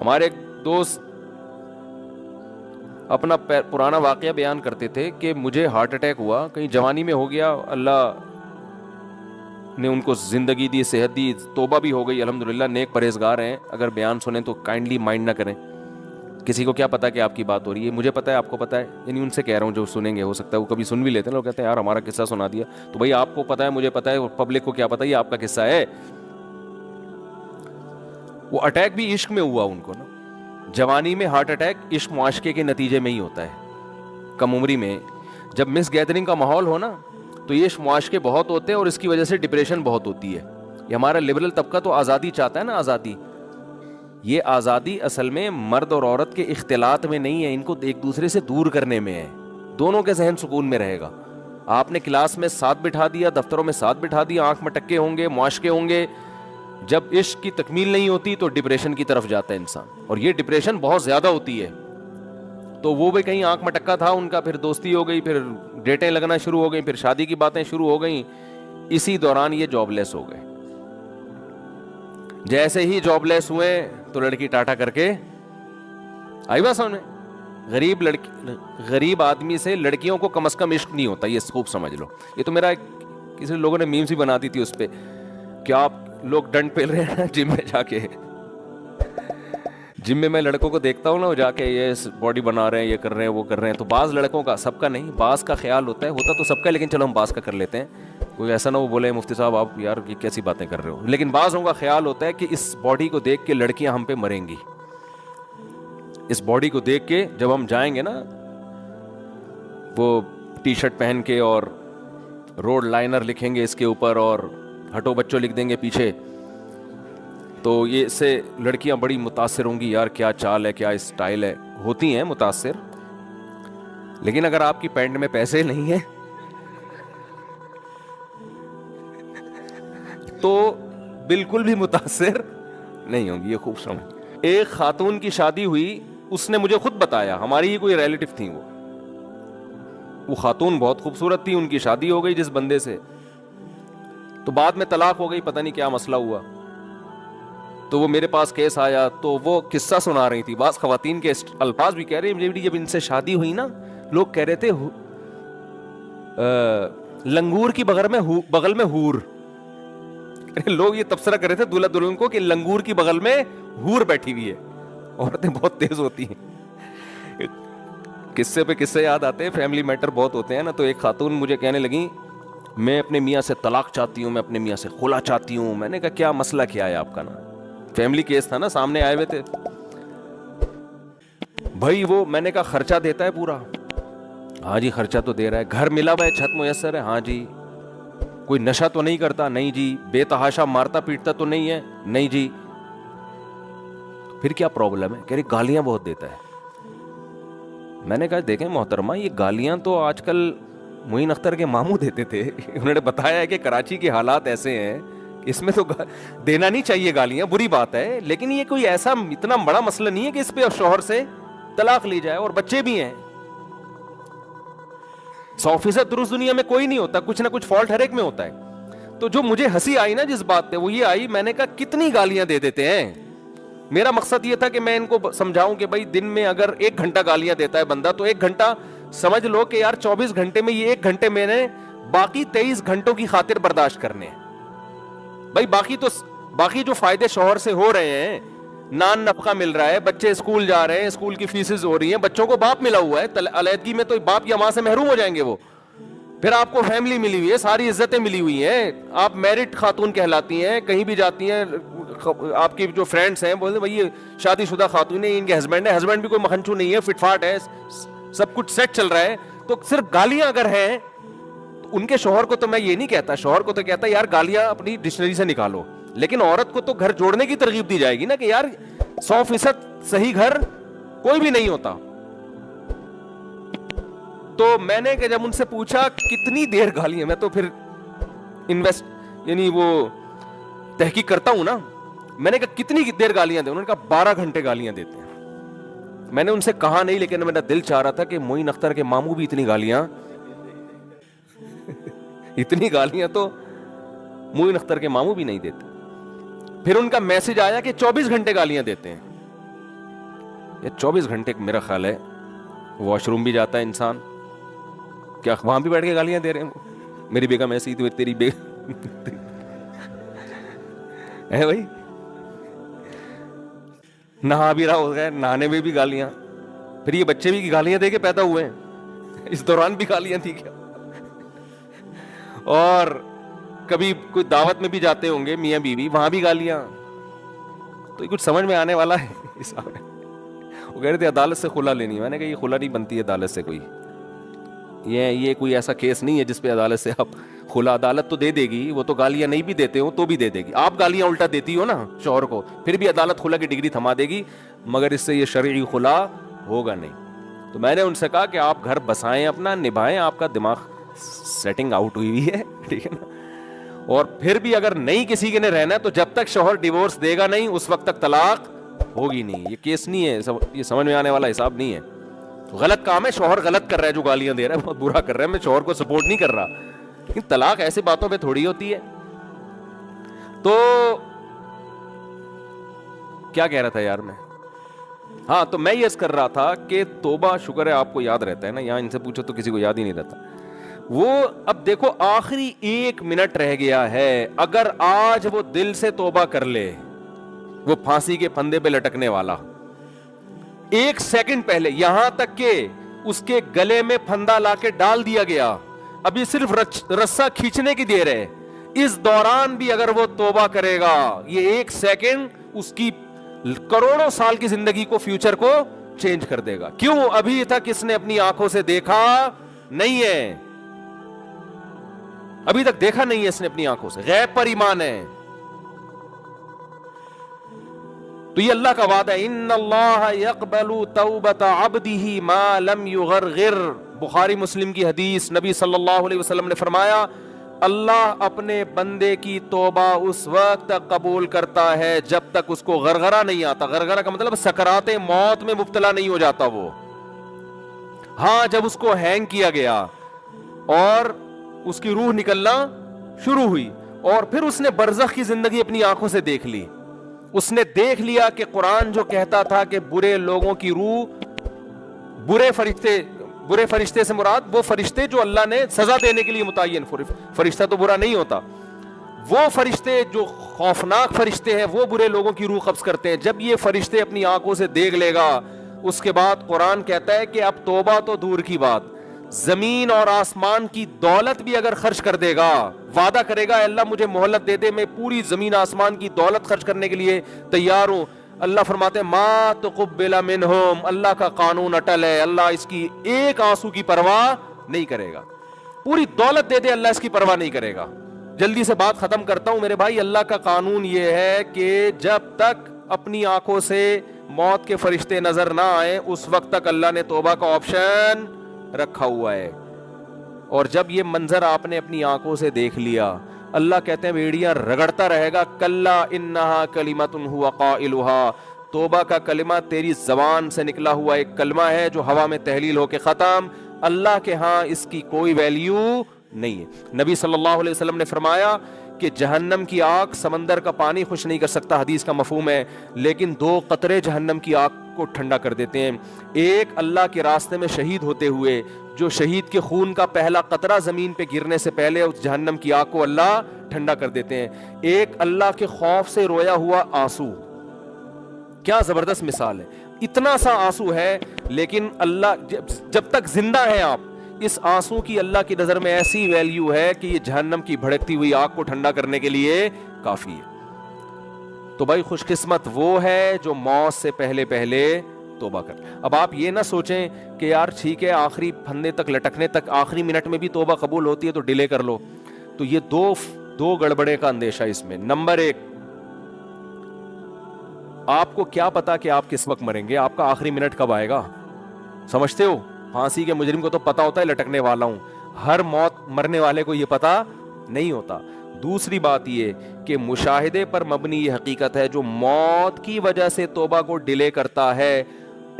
ہمارے ایک دوست اپنا پرانا واقعہ بیان کرتے تھے کہ مجھے ہارٹ اٹیک ہوا، کہیں جوانی میں ہو گیا، اللہ نے ان کو زندگی دی، صحت دی، توبہ بھی ہو گئی الحمدللہ، نیک پرہیزگار ہیں، اگر بیان سنیں تو کائنڈلی مائنڈ نہ کریں، کسی کو کیا پتا کہ آپ کی بات ہو رہی ہے، مجھے پتا ہے، آپ کو پتا ہے، یعنی ان سے کہہ رہا ہوں جو سنیں گے، ہو سکتا ہے وہ کبھی سن بھی لیتے ہیں، لوگ کہتے ہیں یار ہمارا قصہ سنا دیا، تو بھائی آپ کو پتا ہے، مجھے پتا ہے، پبلک کو کیا پتا، یہ آپ کا قصہ ہے۔ وہ اٹیک بھی عشق میں ہوا ان کو نا، جوانی میں ہارٹ اٹیک عشق معاشقے کے نتیجے میں ہی ہوتا ہے، کم عمری میں جب مس گیدرنگ کا ماحول ہو نا تو یہ عشق معاشقے بہت ہوتے ہیں اور اس کی وجہ سے ڈپریشن بہت ہوتی ہے۔ یہ ہمارا لبرل طبقہ تو آزادی چاہتا ہے نا، آزادی، یہ آزادی اصل میں مرد اور عورت کے اختلاط میں نہیں ہے، ان کو ایک دوسرے سے دور کرنے میں ہے، دونوں کے ذہن سکون میں رہے گا۔ آپ نے کلاس میں ساتھ بٹھا دیا، دفتروں میں ساتھ بٹھا دیا، آنکھ میں ٹکے ہوں گے، معاشقے ہوں گے، جب عشق کی تکمیل نہیں ہوتی تو ڈپریشن کی طرف جاتا ہے انسان، اور یہ ڈپریشن بہت زیادہ ہوتی ہے۔ تو وہ بھی کہیں آنکھ میں ٹکا تھا ان کا، پھر دوستی ہو گئی، پھر ڈیٹیں لگنا شروع ہو گئیں، پھر شادی کی باتیں شروع ہو گئیں، اسی دوران یہ جاب لیس ہو گئے۔ جیسے ہی جاب لیس ہوئے تو لڑکی ٹاٹا کر کے آئی بات سمجھ میں، غریب آدمی سے لڑکیوں کو کم از کم عشق نہیں ہوتا، یہ خوب سمجھ لو۔ یہ تو میرا کسی لوگوں نے میمز بھی بنا دی تھی اس پہ، کیا آپ لوگ ڈنڈ پھیل رہے ہیں جم میں جا کے، جم میں لڑکوں کو دیکھتا ہوں نا، وہ جا کے یہ باڈی بنا رہے ہیں، یہ کر رہے ہیں، وہ کر رہے ہیں، تو بعض لڑکوں کا، سب کا نہیں، بعض کا خیال ہوتا ہے، ہوتا تو سب کا، لیکن چلو ہم بعض کا کر لیتے ہیں، کوئی ایسا نہ وہ بولے مفتی صاحب آپ یار یہ کیسی باتیں کر رہے ہو، لیکن بعضوں کا خیال ہوتا ہے کہ اس باڈی کو دیکھ کے لڑکیاں ہم پہ مریں گی، اس باڈی کو دیکھ کے جب ہم جائیں گے نا وہ ٹی شرٹ پہن کے اور روڈ لائنر لکھیں گے اس کے اوپر اور ہٹو بچوں لکھ دیں گے پیچھے، تو یہ اس سے لڑکیاں بڑی متاثر ہوں گی، یار کیا چال ہے، کیا اسٹائل ہے، ہوتی ہیں متاثر، لیکن اگر آپ کی پینٹ میں پیسے نہیں ہیں تو بالکل بھی متاثر نہیں ہوں گی، یہ خوب سمجھ۔ ایک خاتون کی شادی ہوئی، اس نے مجھے خود بتایا، ہماری ہی کوئی ریلیٹو تھی، وہ خاتون بہت خوبصورت تھی، ان کی شادی ہو گئی جس بندے سے، تو بعد میں طلاق ہو گئی، پتہ نہیں کیا مسئلہ ہوا، تو وہ میرے پاس کیس آیا، تو وہ قصہ سنا رہی تھی، بعض خواتین کے الفاظ بھی کہہ رہی مجھے بھی، جب ان سے شادی ہوئی نا لوگ کہہ رہے تھے لنگور کی بغل میں ہور، لوگ یہ تبصرہ کر رہے تھے دلہا دلہن کو کہ لنگور کی بغل میں ہور بیٹھی ہوئی ہے، عورتیں بہت تیز ہوتی ہیں، قصے پہ قصے یاد آتے ہیں، فیملی میٹر بہت ہوتے ہیں نا۔ تو ایک خاتون مجھے کہنے لگی میں اپنے میاں سے طلاق چاہتی ہوں، میں اپنے میاں سے خلا چاہتی ہوں، میں نے کہا کیا مسئلہ کیا ہے آپ کا نا، فیملی کیس تھا نا، سامنے آئے ہوئے تھے بھائی، وہ میں نے کہا خرچہ دیتا ہے پورا، ہاں جی خرچہ تو دے رہا ہے، گھر ملا ہوا ہے، چھت میسر ہے، ہاں جی، کوئی نشہ تو نہیں کرتا، نہیں جی، بے تحاشا مارتا پیٹتا تو نہیں ہے، نہیں جی، پھر کیا پرابلم ہے، کہہ رہی گالیاں بہت دیتا ہے۔ میں نے کہا دیکھیں محترمہ، یہ گالیاں تو آج کل معین اختر کے ماموں دیتے تھے، انہوں نے بتایا ہے کہ کراچی کے حالات ایسے ہیں، اس میں تو دینا نہیں چاہیے گالیاں، بری بات ہے، لیکن یہ کوئی ایسا اتنا بڑا مسئلہ نہیں ہے کہ اس پہ شوہر سے طلاق لی جائے، اور بچے بھی ہیں، 100% درست دنیا میں کوئی نہیں ہوتا، کچھ نہ کچھ فالٹ ہر ایک میں ہوتا ہے۔ تو جو مجھے ہنسی آئی نا جس بات پہ، وہ یہ آئی، میں نے کہا کتنی گالیاں دے دیتے ہیں، میرا مقصد یہ تھا کہ میں ان کو سمجھاؤں کہ بھائی دن میں اگر 1 گھنٹہ گالیاں دیتا ہے بندہ، تو 1 گھنٹہ سمجھ لو کہ یار 24 گھنٹے میں یہ 1 گھنٹے میں نے باقی 23 گھنٹوں کی خاطر برداشت کرنے ہیں بھائی، باقی جو فائدے شوہر سے ہو رہے ہیں، نان نفقہ مل رہا ہے، بچے اسکول جا رہے ہیں، اسکول کی فیسز ہو رہی ہیں، بچوں کو باپ ملا ہوا ہے، علیحدگی میں تو باپ یا ماں سے محروم ہو جائیں گے وہ، پھر آپ کو فیملی ملی ہوئی ہے، ساری عزتیں ملی ہوئی ہیں، آپ میرٹ خاتون کہلاتی ہیں، کہیں بھی جاتی ہیں، آپ کی جو فرینڈس ہیں بولتے بھائی یہ شادی شدہ خاتون ہے، ان کے ہسبینڈ ہے، ہسبینڈ بھی کوئی مکھنچو نہیں ہے، فٹ فاٹ ہے، سب کچھ سیٹ چل رہا ہے، تو صرف گالیاں اگر ہیں تو ان کے شوہر کو تو میں یہ نہیں کہتا، شوہر کو تو کہتا یار گالیاں اپنی ڈکشنری سے نکالو، لیکن عورت کو تو گھر جوڑنے کی ترغیب دی جائے گی نا، کہ یار 100% صحیح گھر کوئی بھی نہیں ہوتا۔ تو میں نے کہ جب ان سے پوچھا کتنی دیر گالیاں، میں تو پھر یعنی وہ تحقیق کرتا ہوں نا، میں نے کہا کتنی دیر گالیاں دیں، انہوں نے کہا 12 گھنٹے گالیاں دیتے ہیں۔ میں نے ان سے کہا نہیں، لیکن میرا دل چاہ رہا تھا کہ معین اختر کے ماموں بھی اتنی گالیاں اتنی گالیاں تو معین اختر کے ماموں بھی نہیں دیتے۔ پھر ان کا میسج آیا کہ 24 گھنٹے گالیاں دیتے ہیں، یا 24 گھنٹے میرا خیال ہے واش روم بھی جاتا ہے انسان, کیا وہاں بھی بیٹھ کے گالیاں دے رہے ہیں؟ میری بیگم ایسی تھی, تیری ہے بھائی, نہا بھی رہا ہو گیا, نہانے میں بھی گالیاں, پھر یہ بچے بھی گالیاں دے کے پیدا ہوئے ہیں, اس دوران بھی گالیاں تھی کیا؟ اور کبھی کوئی دعوت میں بھی جاتے ہوں گے میاں بیوی, وہاں بھی گالیاں. تو یہ کچھ سمجھ میں آنے والا ہے حساب ہے. وہ کہہ رہے تھے عدالت سے خلا لینی, میں نے کہا یہ خلا نہیں بنتی ہے عدالت سے, کوئی یہ کوئی ایسا کیس نہیں ہے جس پہ عدالت سے آپ خلا, عدالت تو دے دے گی, وہ تو گالیاں نہیں بھی دیتے ہو تو بھی دے دے گی. آپ گالیاں الٹا دیتی ہو نا شوہر کو, پھر بھی عدالت خلا کی ڈگری تھما دے گی, مگر اس سے یہ شرعی خلا ہوگا نہیں. تو میں نے ان سے کہا کہ آپ گھر بسائیں, اپنا نبھائیں, آپ کا دماغ سیٹنگ آؤٹ ہوئی ہے, ٹھیک ہے نا. اور پھر بھی اگر نہیں کسی کے نے رہنا ہے تو جب تک شوہر ڈیورس دے گا نہیں اس وقت تک طلاق ہوگی نہیں. یہ کیس نہیں ہے, یہ سمجھ میں آنے والا حساب نہیں ہے. غلط کام ہے, شوہر غلط کر رہا ہے جو گالیاں دے رہا ہے, بہت برا کر رہا ہے, میں شوہر کو سپورٹ نہیں کر رہا, لیکن طلاق ایسی باتوں پہ تھوڑی ہوتی ہے. تو کیا کہہ رہا تھا یار میں, ہاں تو میں یہ کر رہا تھا کہ توبہ, شکر ہے آپ کو یاد رہتا ہے نا, یہاں ان سے پوچھو تو کسی کو یاد ہی نہیں رہتا. وہ اب دیکھو آخری 1 منٹ رہ گیا ہے, اگر آج وہ دل سے توبہ کر لے, وہ پھانسی کے پھندے پہ لٹکنے والا 1 سیکنڈ پہلے, یہاں تک کہ اس کے گلے میں پھندا لا کے ڈال دیا گیا, ابھی صرف رسا کھینچنے کی دیر ہے, اس دوران بھی اگر وہ توبہ کرے گا, یہ 1 سیکنڈ اس کی کروڑوں سال کی زندگی کو, فیوچر کو چینج کر دے گا. کیوں؟ ابھی تک اس نے اپنی آنکھوں سے دیکھا نہیں ہے, ابھی تک دیکھا نہیں ہے اس نے اپنی آنکھوں سے, غیب پر ایمان ہے. تو یہ اللہ کا وعدہ ہے, ان اللہ یقبل توبۃ عبدہ ما لم یغرغر. بخاری مسلم کی حدیث, نبی صلی اللہ علیہ وسلم نے فرمایا اللہ اپنے بندے کی توبہ اس وقت تک قبول کرتا ہے جب تک اس کو غرغرہ نہیں آتا. غرغرہ کا مطلب سکرات موت میں مبتلا نہیں ہو جاتا وہ. ہاں جب اس کو ہینگ کیا گیا اور اس کی روح نکلنا شروع ہوئی, اور پھر اس نے برزخ کی زندگی اپنی آنکھوں سے دیکھ لی, اس نے دیکھ لیا کہ قرآن جو کہتا تھا کہ برے لوگوں کی روح, برے فرشتے سے مراد وہ فرشتے جو اللہ نے سزا دینے کے لیے متعین, فرشتہ تو برا نہیں ہوتا, وہ فرشتے جو خوفناک فرشتے ہیں وہ برے لوگوں کی روح قبض کرتے ہیں. جب یہ فرشتے اپنی آنکھوں سے دیکھ لے گا, اس کے بعد قرآن کہتا ہے کہ اب توبہ تو دور کی بات, زمین اور آسمان کی دولت بھی اگر خرچ کر دے گا, وعدہ کرے گا اللہ مجھے مہلت دے دے, میں پوری زمین آسمان کی دولت خرچ کرنے کے لیے تیار ہوں. اللہ فرماتے ہیں ما تقبل منہم, اللہ کا قانون اٹل ہے, اللہ اس کی ایک آنسو کی پرواہ نہیں کرے گا. پوری دولت دے دے اللہ اس کی پرواہ نہیں کرے گا. جلدی سے بات ختم کرتا ہوں میرے بھائی, اللہ کا قانون یہ ہے کہ جب تک اپنی آنکھوں سے موت کے فرشتے نظر نہ آئے اس وقت تک اللہ نے توبہ کا آپشن رکھا ہوا ہے. اور جب یہ منظر آپ نے اپنی آنکھوں سے دیکھ لیا, اللہ کہتے ہیں بیڑیاں رگڑتا رہے گا, کلا انہا کلمۃ ہوا قائلھا, توبہ کا کلمہ تیری زبان سے نکلا ہوا ایک کلمہ ہے جو ہوا میں تحلیل ہو کے ختم, اللہ کے ہاں اس کی کوئی ویلیو نہیں ہے. نبی صلی اللہ علیہ وسلم نے فرمایا کہ جہنم کی آگ سمندر کا پانی خوش نہیں کر سکتا, حدیث کا مفہوم ہے, لیکن 2 قطرے جہنم کی آگ کو ٹھنڈا کر دیتے ہیں. ایک اللہ کے راستے میں شہید ہوتے ہوئے, جو شہید کے خون کا پہلا قطرہ زمین پہ گرنے سے پہلے اس جہنم کی آگ کو اللہ ٹھنڈا کر دیتے ہیں. ایک اللہ کے خوف سے رویا ہوا آنسو, کیا زبردست مثال ہے, اتنا سا آنسو ہے لیکن اللہ جب تک زندہ ہیں آپ, اس آنسو کی اللہ کی نظر میں ایسی ویلیو ہے کہ یہ جہنم کی بھڑکتی ہوئی آگ کو ٹھنڈا کرنے کے لیے کافی ہے. تو بھائی خوش قسمت وہ ہے جو موت سے پہلے توبہ کر. اب آپ یہ نہ سوچیں کہ یار ٹھیک ہے آخری پھندے تک لٹکنے تک آخری منٹ میں بھی توبہ قبول ہوتی ہے تو ڈیلے کر لو. تو یہ دو گڑبڑے کا اندیشہ اس میں. نمبر 1, آپ کو کیا پتا کہ آپ کس وقت مریں گے, آپ کا آخری منٹ کب آئے گا, سمجھتے ہو؟ پھانسی کے مجرم کو تو پتا ہوتا ہے لٹکنے والا ہوں, ہر موت مرنے والے کو یہ پتا نہیں ہوتا. دوسری بات یہ کہ مشاہدے پر مبنی یہ حقیقت ہے, جو موت کی وجہ سے توبہ کو ڈیلے کرتا ہے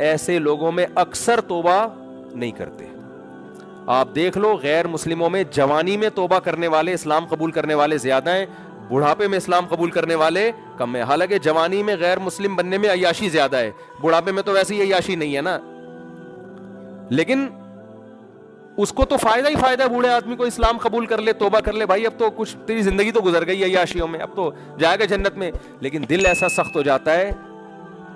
ایسے لوگوں میں اکثر توبہ نہیں کرتے. آپ دیکھ لو غیر مسلموں میں جوانی میں توبہ کرنے والے, اسلام قبول کرنے والے زیادہ ہیں, بڑھاپے میں اسلام قبول کرنے والے کم ہیں. حالانکہ جوانی میں غیر مسلم بننے میں عیاشی زیادہ ہے, بڑھاپے میں تو ویسے ہی عیاشی نہیں ہے نا, لیکن اس کو تو فائدہ ہی فائدہ ہے بوڑھے آدمی کو, اسلام قبول کر لے, توبہ کر لے, بھائی اب تو کچھ تیری زندگی تو گزر گئی عیاشیوں میں, اب تو جائے گا جنت میں. لیکن دل ایسا سخت ہو جاتا ہے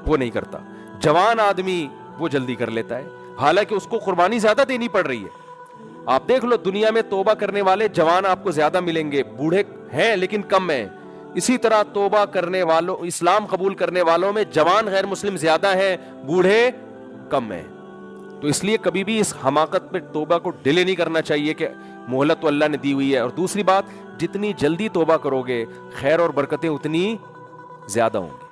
وہ نہیں کرتا. جوان آدمی وہ جلدی کر لیتا ہے, حالانکہ اس کو قربانی زیادہ دینی پڑ رہی ہے. آپ دیکھ لو دنیا میں توبہ کرنے والے جوان آپ کو زیادہ ملیں گے, بوڑھے ہیں لیکن کم ہیں. اسی طرح توبہ کرنے والوں, اسلام قبول کرنے والوں میں جوان غیر مسلم زیادہ ہیں, بوڑھے کم ہیں. تو اس لیے کبھی بھی اس حماقت پہ توبہ کو ڈیلے نہیں کرنا چاہیے کہ مہلت تو اللہ نے دی ہوئی ہے. اور دوسری بات, جتنی جلدی توبہ کرو گے خیر اور برکتیں اتنی زیادہ ہوں گی,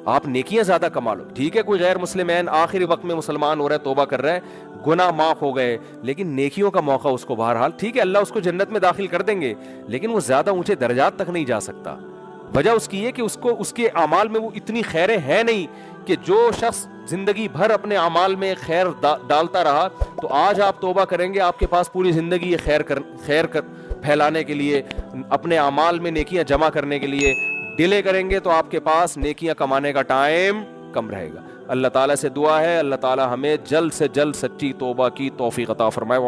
آپ نیکیاں زیادہ کما لو. ٹھیک ہے کوئی غیر مسلم آخری وقت میں مسلمان ہو رہا ہے, توبہ کر رہا ہے, گناہ معاف ہو گئے, لیکن نیکیوں کا موقع اس کو بہرحال, ٹھیک ہے اللہ اس کو جنت میں داخل کر دیں گے, لیکن وہ زیادہ اونچے درجات تک نہیں جا سکتا. وجہ اس کی ہے کہ اس کو اس کے اعمال میں وہ اتنی خیریں ہیں نہیں کہ جو شخص زندگی بھر اپنے اعمال میں خیر ڈالتا رہا, تو آج آپ توبہ کریں گے, آپ کے پاس پوری زندگی یہ خیر پھیلانے کے لیے, اپنے اعمال میں نیکیاں جمع کرنے کے لیے. ڈیلے کریں گے تو آپ کے پاس نیکیاں کمانے کا ٹائم کم رہے گا. اللہ تعالیٰ سے دعا ہے اللہ تعالیٰ ہمیں جلد سے جلد سچی توبہ کی توفیق عطا فرمائے.